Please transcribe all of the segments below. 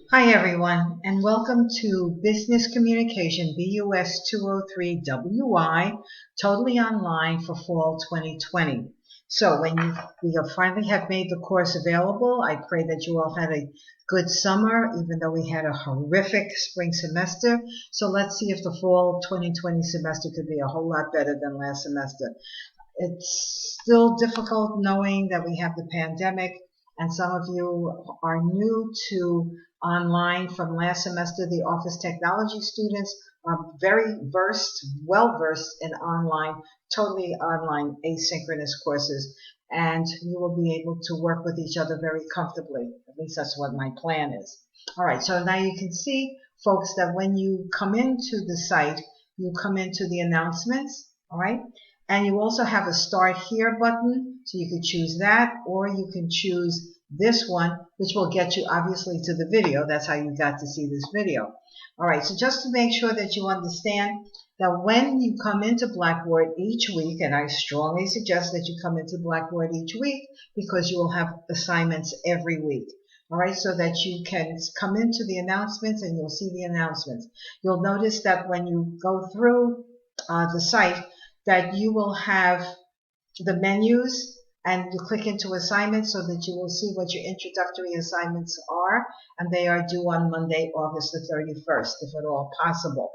Hi everyone, and welcome to Business Communication BUS203WI, totally online for fall 2020. So we finally have made the course available. I pray that you all had a good summer, even though we had a horrific spring semester. So let's see if the fall 2020 semester could be a whole lot better than last semester. It's still difficult knowing that we have the pandemic, and some of you are new to online from last semester. The office technology students are very well versed in online, totally online asynchronous courses, and you will be able to work with each other very comfortably. At least that's what my plan is. All right, so now you can see, folks, that when you come into the site, you come into the announcements, all right? And you also have a Start Here button, so you can choose that, or you can choose this one, which will get you obviously to the video. That's how you got to see this video. All right, so just to make sure that you understand that when you come into Blackboard each week, and I strongly suggest that you come into Blackboard each week because you will have assignments every week. All right, so that you can come into the announcements and you'll see the announcements. You'll notice that when you go through the site, that you will have the menus, and you click into assignments so that you will see what your introductory assignments are, and they are due on Monday, August the 31st, if at all possible.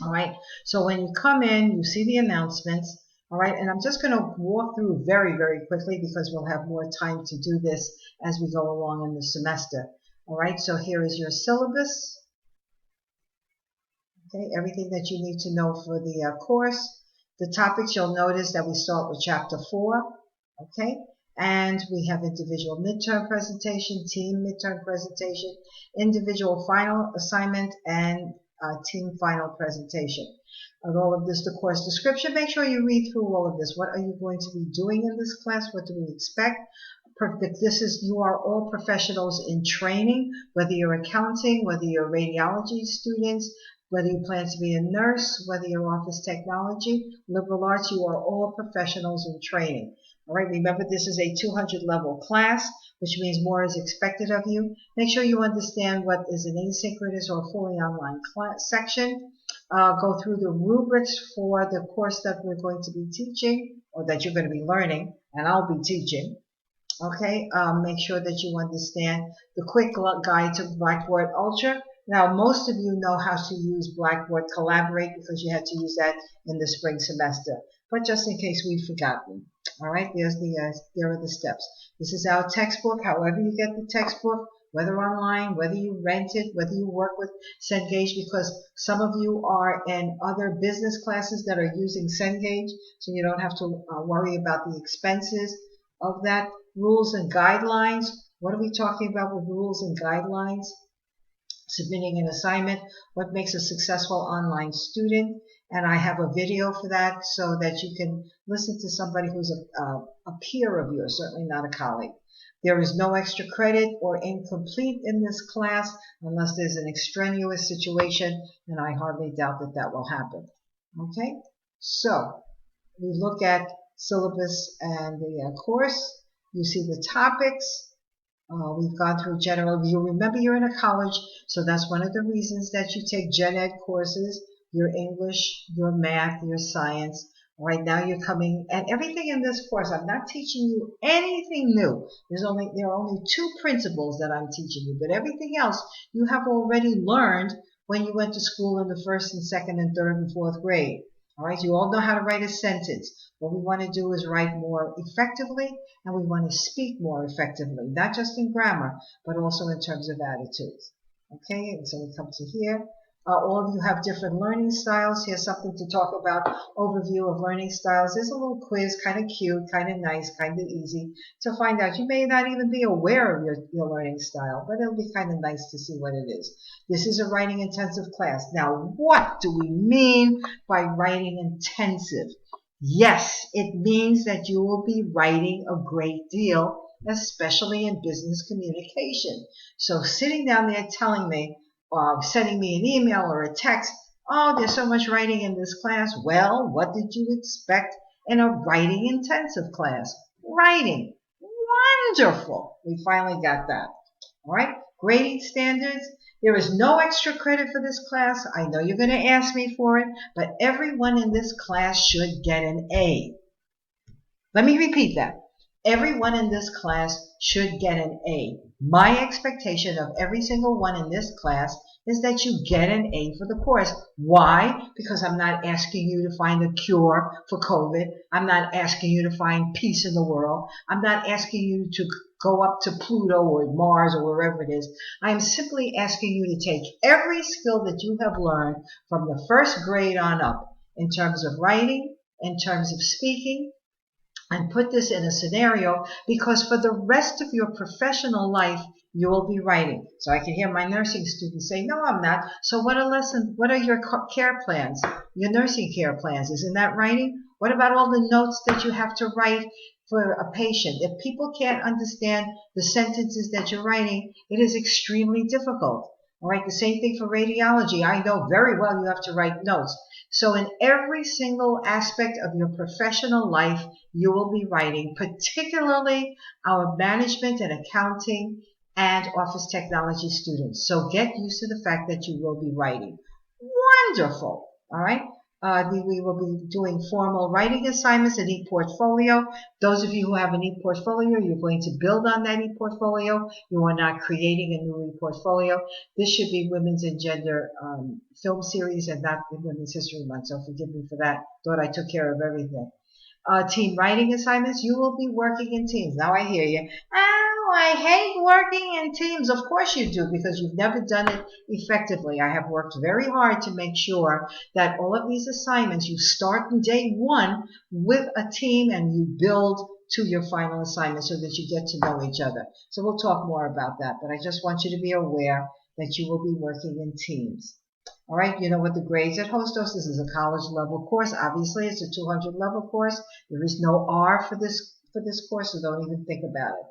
All right, so when you come in, you see the announcements. All right, and I'm just going to walk through very, very quickly because we'll have more time to do this as we go along in the semester. All right, so here is your syllabus. Okay, everything that you need to know for the course. The topics, you'll notice that we start with Chapter 4, okay? And we have individual midterm presentation, team midterm presentation, individual final assignment, and team final presentation. And all of this, the course description, make sure you read through all of this. What are you going to be doing in this class? What do we expect? You are all professionals in training, whether you're accounting, whether you're radiology students, whether you plan to be a nurse, whether you're office technology, liberal arts, you are all professionals in training. All right, remember this is a 200 level class, which means more is expected of you. Make sure you understand what is an asynchronous or fully online class section. Go through the rubrics for the course that we're going to be teaching, or that you're going to be learning, and I'll be teaching. Okay, make sure that you understand the quick guide to Blackboard Ultra. Now, most of you know how to use Blackboard Collaborate because you had to use that in the spring semester. But just in case we've forgotten, all right, there are the steps. This is our textbook. However you get the textbook, whether online, whether you rent it, whether you work with Cengage, because some of you are in other business classes that are using Cengage, so you don't have to worry about the expenses of that. Rules and guidelines. What are we talking about with rules and guidelines? Submitting an assignment, what makes a successful online student, and I have a video for that so that you can listen to somebody who's a peer of yours, certainly not a colleague. There is no extra credit or incomplete in this class unless there's an extraneous situation, and I hardly doubt that that will happen. Okay, so we look at syllabus and the course. You see the topics. We've gone through general review. Remember, you're in a college, so that's one of the reasons that you take gen ed courses, your English, your math, your science. Right now you're coming, and everything in this course, I'm not teaching you anything new. There are only 2 principles that I'm teaching you, but everything else you have already learned when you went to school in the 1st and 2nd and 3rd and 4th grade. All right, you all know how to write a sentence. What we want to do is write more effectively, and we want to speak more effectively, not just in grammar, but also in terms of attitudes. Okay, and so we come to here. All of you have different learning styles. Here's something to talk about, overview of learning styles. There's a little quiz, kind of cute, kind of nice, kind of easy to find out. You may not even be aware of your learning style, but it'll be kind of nice to see what it is. This is a writing intensive class. Now, what do we mean by writing intensive? Yes, it means that you will be writing a great deal, especially in business communication. So sitting down there telling me, sending me an email or a text, oh, there's so much writing in this class. Well, what did you expect in a writing intensive class? Writing. Wonderful. We finally got that. All right. Grading standards. There is no extra credit for this class. I know you're going to ask me for it, but everyone in this class should get an A. Let me repeat that. Everyone in this class should get an A. My expectation of every single one in this class is that you get an A for the course. Why? Because I'm not asking you to find a cure for COVID. I'm not asking you to find peace in the world. I'm not asking you to go up to Pluto or Mars or wherever it is. I am simply asking you to take every skill that you have learned from the first grade on up in terms of writing, in terms of speaking, and put this in a scenario, because for the rest of your professional life, you will be writing. So I can hear my nursing students say, no, I'm not. So what are your care plans, your nursing care plans? Isn't that writing? What about all the notes that you have to write for a patient? If people can't understand the sentences that you're writing, it is extremely difficult. All right, the same thing for radiology. I know very well you have to write notes. So in every single aspect of your professional life, you will be writing, particularly our management and accounting and office technology students. So get used to the fact that you will be writing. Wonderful. All right. We will be doing formal writing assignments, an e-portfolio. Those of you who have an e-portfolio, you're going to build on that e-portfolio. You are not creating a new e-portfolio. This should be Women's and Gender film series and not Women's History Month, so forgive me for that. Thought I took care of everything. Team writing assignments, you will be working in teams. Now I hear you. Oh, I hate working in teams. Of course you do, because you've never done it effectively. I have worked very hard to make sure that all of these assignments, you start on day one with a team and you build to your final assignment so that you get to know each other. So we'll talk more about that, but I just want you to be aware that you will be working in teams. All right, you know what the grades at Hostos, this is a college level course. Obviously, it's a 200 level course. There is no R for this course, so don't even think about it.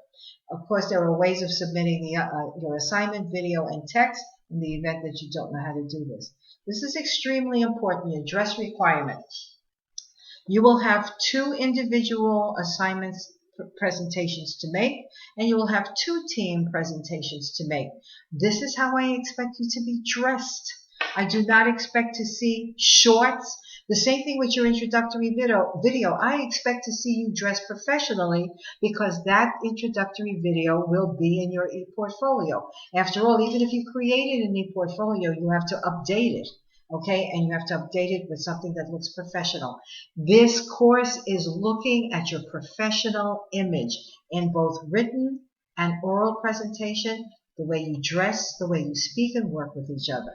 Of course, there are ways of submitting your assignment, video, and text in the event that you don't know how to do this. This is extremely important, your dress requirements. You will have 2 individual assignments presentations to make, and you will have 2 team presentations to make. This is how I expect you to be dressed. I do not expect to see shorts. The same thing with your introductory video. I expect to see you dressed professionally, because that introductory video will be in your e-portfolio. After all, even if you created an e-portfolio, you have to update it. Okay, and you have to update it with something that looks professional. This course is looking at your professional image in both written and oral presentation, the way you dress, the way you speak and work with each other.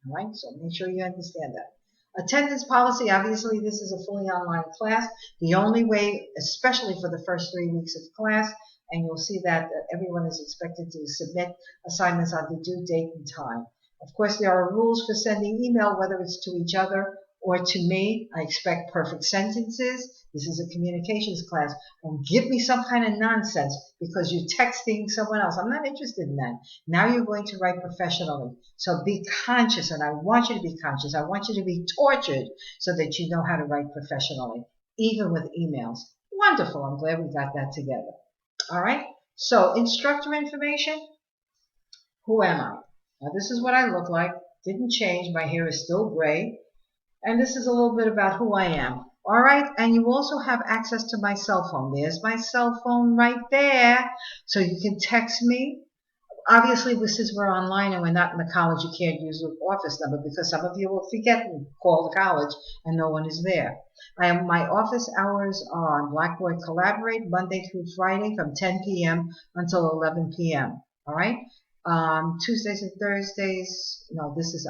All right, so make sure you understand that. Attendance policy, obviously this is a fully online class. The only way, especially for the first 3 weeks of class, and you'll see that everyone is expected to submit assignments on the due date and time. Of course, there are rules for sending email, whether it's to each other or to me. I expect perfect sentences. This is a communications class. Don't give me some kind of nonsense because you're texting someone else. I'm not interested in that. Now you're going to write professionally. So be conscious, and I want you to be conscious. I want you to be tortured so that you know how to write professionally, even with emails. Wonderful. I'm glad we got that together. All right. So instructor information. Who am I? Now this is what I look like. Didn't change. My hair is still gray. And this is a little bit about who I am. All right. And you also have access to my cell phone. There's my cell phone right there. So you can text me. Obviously, since we're online and we're not in the college, you can't use the office number because some of you will forget and call the college and no one is there. My office hours are on Blackboard Collaborate Monday through Friday from 10 p.m. until 11 p.m. All right. Tuesdays and Thursdays, no, this is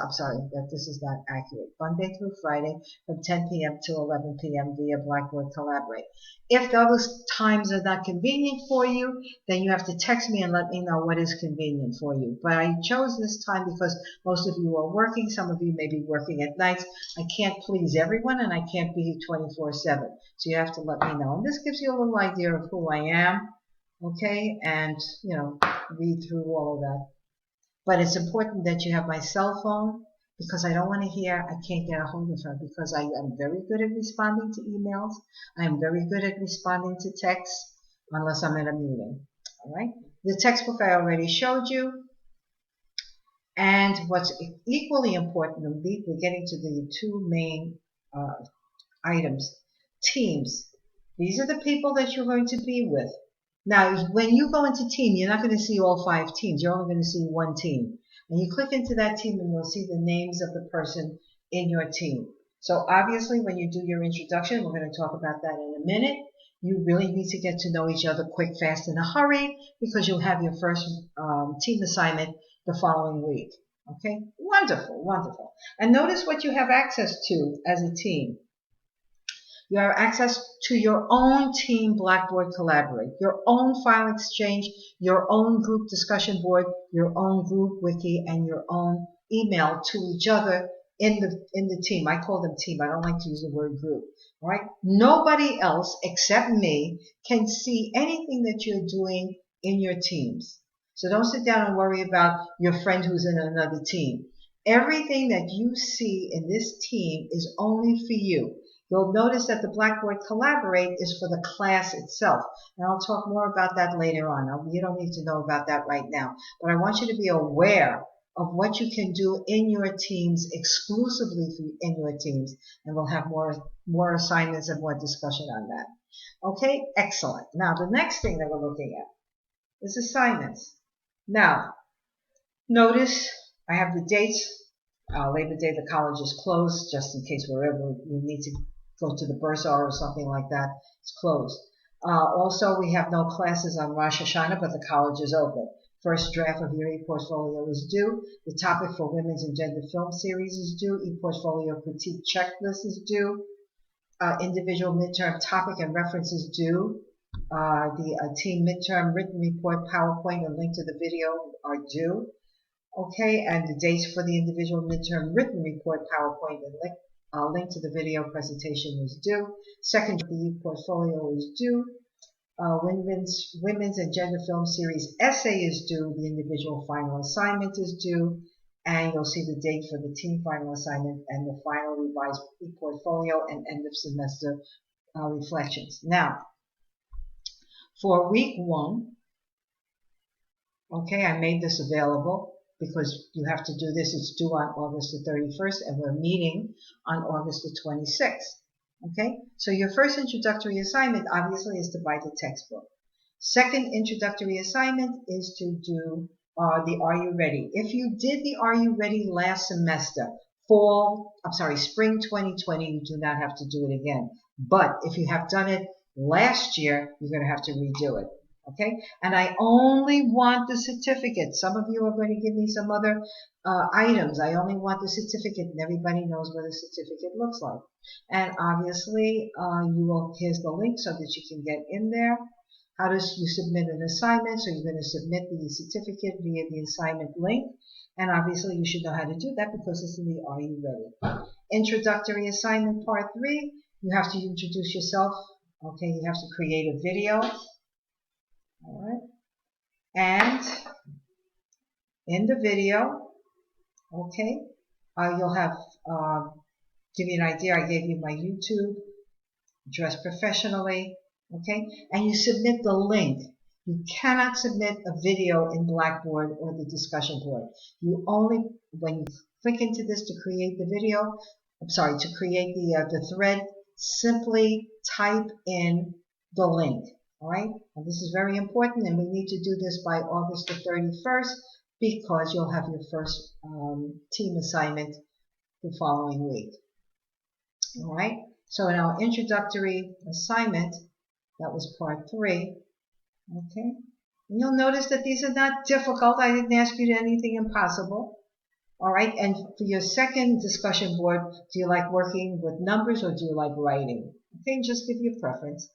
not accurate. Monday through Friday from 10 p.m. to 11 p.m. via Blackboard Collaborate. If those times are not convenient for you, then you have to text me and let me know what is convenient for you. But I chose this time because most of you are working. Some of you may be working at nights. I can't please everyone and I can't be 24/7. So you have to let me know. And this gives you a little idea of who I am. Okay, and read through all of that. But it's important that you have my cell phone, because I don't want to hear I can't get a hold of her, because I am very good at responding to emails. I am very good at responding to texts, unless I'm in a meeting. All right. The textbook I already showed you. And what's equally important, we're getting to the two main items. Teams. These are the people that you're going to be with. Now, when you go into team, you're not going to see all 5 teams. You're only going to see one team. And you click into that team and you'll see the names of the person in your team. So obviously, when you do your introduction, we're going to talk about that in a minute. You really need to get to know each other quick, fast, in a hurry, because you'll have your first team assignment the following week. Okay? Wonderful, wonderful. And notice what you have access to as a team. You have access to your own team Blackboard Collaborate, your own file exchange, your own group discussion board, your own group wiki, and your own email to each other in the team. I call them team. I don't like to use the word group. All right? Nobody else except me can see anything that you're doing in your teams. So don't sit down and worry about your friend who's in another team. Everything that you see in this team is only for you. You'll notice that the Blackboard Collaborate is for the class itself. And I'll talk more about that later on. You don't need to know about that right now. But I want you to be aware of what you can do in your teams, exclusively in your teams. And we'll have more assignments and more discussion on that. Okay, excellent. Now, the next thing that we're looking at is assignments. Now, notice I have the dates. Labor Day, the college is closed, just in case wherever you need to go to the BUS203 or something like that, it's closed. Also, we have no classes on Rosh Hashanah, but the college is open. First draft of your e-portfolio is due. The topic for Women's and Gender Film Series is due. E-portfolio critique checklist is due. Individual midterm topic and references due. The team midterm written report, PowerPoint, and link to the video are due. Okay, and the dates for the individual midterm written report, PowerPoint, and link to the video presentation is due. Second, the portfolio is due. Women's and Gender Film Series essay is due. The individual final assignment is due. And you'll see the date for the team final assignment and the final revised portfolio and end of semester reflections. Now, for week 1, okay, I made this available, because you have to do this. It's due on August the 31st, and we're meeting on August the 26th. Okay, so your first introductory assignment, obviously, is to buy the textbook. Second introductory assignment is to do the Are You Ready? If you did the Are You Ready last semester, spring 2020, you do not have to do it again. But if you have done it last year, you're going to have to redo it. Okay, and I only want the certificate. Some of you are going to give me some other items. I only want the certificate, and everybody knows what a certificate looks like. And obviously, here's the link so that you can get in there. How does you submit an assignment? So you're going to submit the certificate via the assignment link. And obviously, you should know how to do that because it's in the Are You Ready? Introductory assignment part 3. You have to introduce yourself. Okay, you have to create a video. All right, and in the video, okay, you'll have, give you an idea, I gave you my YouTube, dress professionally, okay, and you submit the link. You cannot submit a video in Blackboard or the discussion board. You only, when you click into this to create the video, to create the thread, simply type in the link. All right, and this is very important, and we need to do this by August the 31st because you'll have your first team assignment the following week. All right, so in our introductory assignment, that was part 3. Okay, and you'll notice that these are not difficult. I didn't ask you to anything impossible. All right, and for your second discussion board, do you like working with numbers or do you like writing? Okay, just give your preference.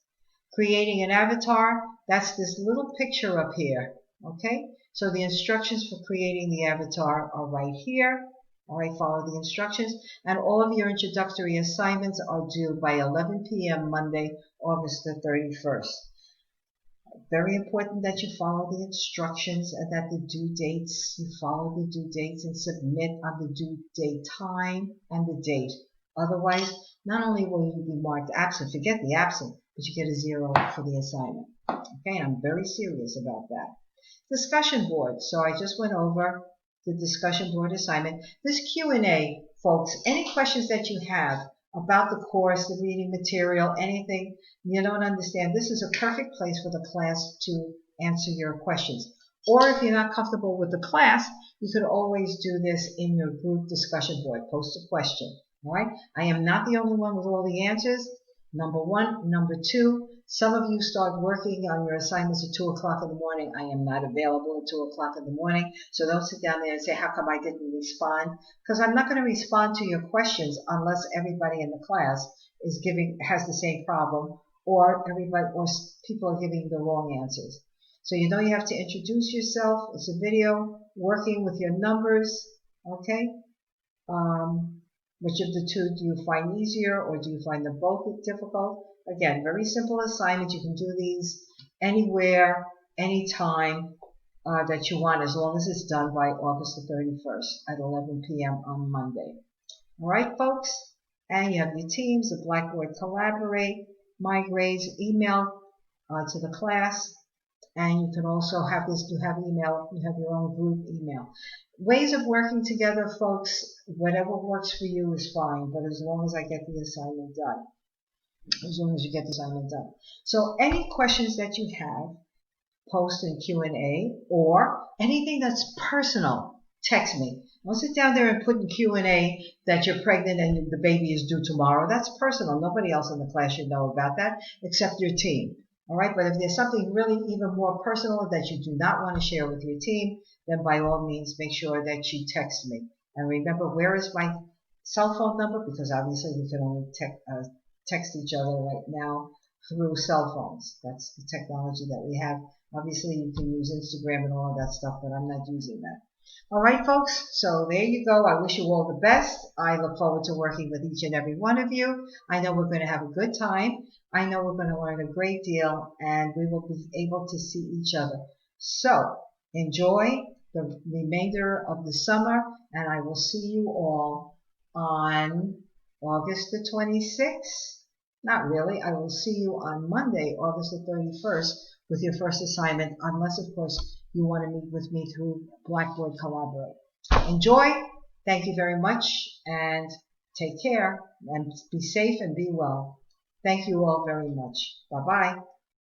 Creating an avatar, that's this little picture up here, okay? So the instructions for creating the avatar are right here. All right, follow the instructions. And all of your introductory assignments are due by 11 p.m. Monday, August the 31st. Very important that you follow the instructions and that the due dates, you follow the due dates and submit on the due date time and the date. Otherwise, not only will you be marked absent, forget the absent, but you get a 0 for the assignment. Okay, and I'm very serious about that. Discussion board. So I just went over the discussion board assignment. This Q&A, folks, any questions that you have about the course, the reading material, anything you don't understand, this is a perfect place for the class to answer your questions. Or if you're not comfortable with the class, you could always do this in your group discussion board. Post a question. All right? I am not the only one with all the answers. Number one. Number two, some of you start working on your assignments at 2 o'clock in the morning. I am not available at 2 o'clock in the morning. So don't sit down there and say, how come I didn't respond? Because I'm not going to respond to your questions unless everybody in the class has the same problem, or people are giving the wrong answers. So you have to introduce yourself. It's a video working with your numbers. Okay? Which of the two do you find easier, or do you find them both difficult? Again, very simple assignment. You can do these anywhere, anytime that you want, as long as it's done by August the 31st at 11 p.m. on Monday. All right, folks? And you have your teams, the Blackboard Collaborate, My Grades, email to the class. And you can also have you have your own group email. Ways of working together, folks, whatever works for you is fine, but as long as I get the assignment done. As long as you get the assignment done. So any questions that you have, post in Q&A, or anything that's personal, text me. Don't sit down there and put in Q&A that you're pregnant and the baby is due tomorrow. That's personal. Nobody else in the class should know about that except your team. All right, but if there's something really even more personal that you do not want to share with your team, then by all means make sure that you text me. And remember, where is my cell phone number? Because obviously we can only text each other right now through cell phones. That's the technology that we have. Obviously you can use Instagram and all of that stuff, but I'm not using that. All right, folks, so there you go. I wish you all the best. I look forward to working with each and every one of you. I know we're going to have a good time. I know we're going to learn a great deal, and we will be able to see each other. So enjoy the remainder of the summer, and I will see you all on August the 26th. Not really. I will see you on Monday, August the 31st, with your first assignment, unless, of course, you want to meet with me through Blackboard Collaborate. Enjoy. Thank you very much, and take care, and be safe and be well. Thank you all very much. Bye-bye.